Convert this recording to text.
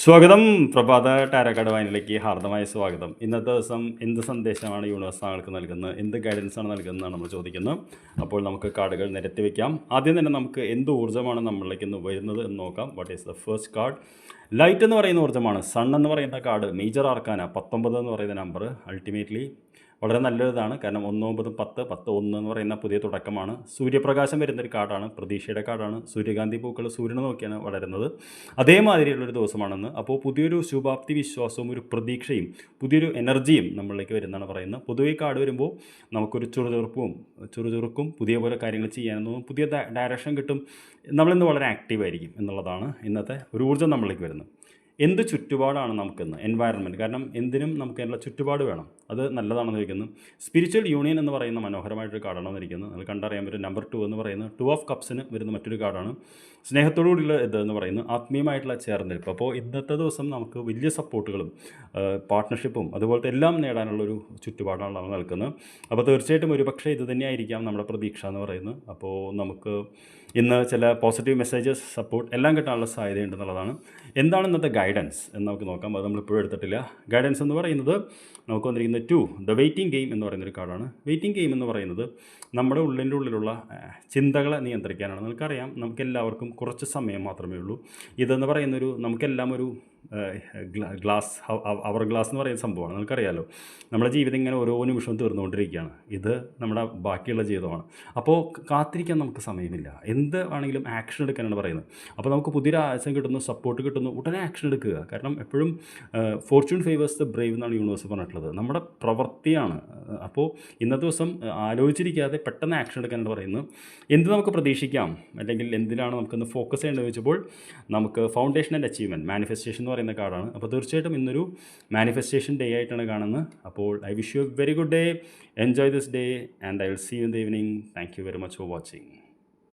സ്വാഗതം. പ്രഭാത ടാരോക്കാർഡ് വായനയിലേക്ക് ഹാർദമായ സ്വാഗതം. ഇന്നത്തെ ദിവസം എന്ത് സന്ദേശമാണ് യൂണിവേഴ്സ് താങ്കൾക്ക് നൽകുന്നത്, എന്ത് ഗൈഡൻസാണ് നൽകുന്നതെന്നാണ് നമ്മൾ ചോദിക്കുന്നത്. അപ്പോൾ നമുക്ക് കാർഡുകൾ നിരത്തി വയ്ക്കാം. ആദ്യം തന്നെ നമുക്ക് എന്ത് ഊർജ്ജമാണ് നമ്മളിലേക്ക് ഇന്ന് വരുന്നത് എന്ന് നോക്കാം. What is the first card? Light എന്ന് പറയുന്ന ഊർജ്ജമാണ്. സൺ എന്ന് പറയുന്ന കാർഡ് മേജർ ആർക്കാന 19 എന്ന് പറയുന്ന നമ്പർ അൾട്ടിമേറ്റ്ലി വളരെ നല്ലതാണ്. കാരണം 1 9 10 10 1 എന്ന് പറയുന്ന പുതിയ തുടക്കമാണ്. സൂര്യപ്രകാശം വരുന്നൊരു കാർഡാണ്, പ്രതീക്ഷയുടെ കാർഡാണ്. സൂര്യകാന്തി പൂക്കൾ സൂര്യനെ നോക്കിയാണ് വളരുന്നത്. അതേമാതിരിയുള്ളൊരു ദിവസമാണെന്ന്. അപ്പോൾ പുതിയൊരു ശുഭാപ്തി വിശ്വാസവും ഒരു പ്രതീക്ഷയും പുതിയൊരു എനർജിയും നമ്മളിലേക്ക് വരുന്നതാണ് പറയുന്നത്. പൊതുവെ കാർഡ് വരുമ്പോൾ നമുക്കൊരു ചുറുചുറുക്കും പുതിയ പോലെ കാര്യങ്ങൾ ചെയ്യാനൊന്നും പുതിയ ഡയറക്ഷൻ കിട്ടും. നമ്മളിന്ന് വളരെ ആക്റ്റീവായിരിക്കും എന്നുള്ളതാണ് ഇന്നത്തെ ഒരു ഊർജ്ജം നമ്മളിലേക്ക് വരുന്നത്. എന്ത് ചുറ്റുപാടാണ് നമുക്കിന്ന്? എൻവയറൺമെൻറ്റ്. കാരണം എന്തിനും നമുക്ക് അതിനുള്ള ചുറ്റുപാട് വേണം. അത് നല്ലതാണെന്ന് ചോദിക്കുന്നു. സ്പിരിച്വൽ യൂണിയൻ എന്ന് പറയുന്ന മനോഹരമായിട്ടൊരു കാർഡാണ് വന്നിരിക്കുന്നത്. അത് കണ്ടറിയാൻ പറ്റും. നമ്പർ 2 എന്ന് പറയുന്നത് 2 ഓഫ് കപ്സിന് വരുന്ന മറ്റൊരു കാർഡാണ്. സ്നേഹത്തോടുകൂടിയുള്ള ഇത് എന്ന് പറയുന്നത് ആത്മീയമായിട്ടുള്ള ചേർന്നിരിപ്പ്. അപ്പോൾ ഇന്നത്തെ ദിവസം നമുക്ക് വലിയ സപ്പോർട്ടുകളും പാർട്ട്ണർഷിപ്പും അതുപോലത്തെ എല്ലാം നേടാനുള്ളൊരു ചുറ്റുപാടാണ് നമ്മൾ നിൽക്കുന്നത്. അപ്പോൾ തീർച്ചയായിട്ടും ഒരുപക്ഷെ ഇത് തന്നെയായിരിക്കാം നമ്മുടെ പ്രതീക്ഷ എന്ന് പറയുന്നത്. അപ്പോൾ നമുക്ക് ഇന്ന് ചില പോസിറ്റീവ് മെസ്സേജസ്, സപ്പോർട്ട് എല്ലാം കിട്ടാനുള്ള സാധ്യതയുണ്ടെന്നുള്ളതാണ്. എന്താണ് ഇന്നത്തെ ഗൈഡൻസ് എന്ന് നമുക്ക് നോക്കാം. അത് നമ്മളിപ്പോഴും എടുത്തിട്ടില്ല. ഗൈഡൻസ് എന്ന് പറയുന്നത് നമുക്ക് വന്നിരിക്കുന്നത് 2 ദ വെയിറ്റിംഗ് ഗെയിം എന്ന് പറയുന്നൊരു കാർഡാണ്. വെയിറ്റിംഗ് ഗെയിം എന്ന് പറയുന്നത് നമ്മുടെ ഉള്ളിലുള്ള ചിന്തകളെ നിയന്ത്രിക്കാനാണ്. നമുക്കറിയാം, നമുക്കെല്ലാവർക്കും കുറച്ച് സമയം മാത്രമേ ഉള്ളൂ. ഇതെന്ന് പറയുന്നൊരു നമുക്കെല്ലാം ഒരു ഗ്ലാസ് അവർ ഗ്ലാസ് എന്ന് പറയുന്ന സംഭവമാണ്. നമുക്കറിയാമല്ലോ, നമ്മുടെ ജീവിതം ഇങ്ങനെ ഓരോ നിമിഷവും തീർന്നുകൊണ്ടിരിക്കുകയാണ്. ഇത് നമ്മുടെ ബാക്കിയുള്ള ജീവിതമാണ്. അപ്പോൾ കാത്തിരിക്കാൻ നമുക്ക് സമയമില്ല. എന്ത് ആണെങ്കിലും ആക്ഷൻ എടുക്കാനാണ് പറയുന്നത്. അപ്പോൾ നമുക്ക് പുതിയൊരു ആശയം കിട്ടുന്നു, സപ്പോർട്ട് കിട്ടുന്നു, ഉടനെ ആക്ഷൻ എടുക്കുക. കാരണം എപ്പോഴും ഫോർച്യൂൺ ഫേവേഴ്സ് ദ ബ്രേവ് എന്നാണ് യൂണിവേഴ്സ് പറഞ്ഞിട്ടുള്ളത്. നമ്മുടെ പ്രവൃത്തിയാണ്. അപ്പോൾ ഇന്നത്തെ ദിവസം ആലോചിച്ചിരിക്കാതെ പെട്ടെന്ന് ആക്ഷൻ എടുക്കാനാണ് പറയുന്നത്. എന്ത് നമുക്ക് പ്രതീക്ഷിക്കാം, അല്ലെങ്കിൽ എന്തിനാണ് നമുക്കൊന്ന് ഫോക്കസ് ചെയ്യേണ്ടത് ചോദിച്ചപ്പോൾ നമുക്ക് ഫൗണ്ടേഷൻ ആൻഡ് അച്ചീവ്മെൻറ്റ്, മാനിഫെസ്റ്റേഷൻ എന്ന് പറയുന്ന കാർഡാണ്. അപ്പോൾ തീർച്ചയായിട്ടും ഇന്നൊരു മാനിഫെസ്റ്റേഷൻ ഡേ ആയിട്ടാണ് കാണുന്നത്. അപ്പോൾ I wish you a very good day. Enjoy this day and I will see you in the evening. Thank you very much for watching.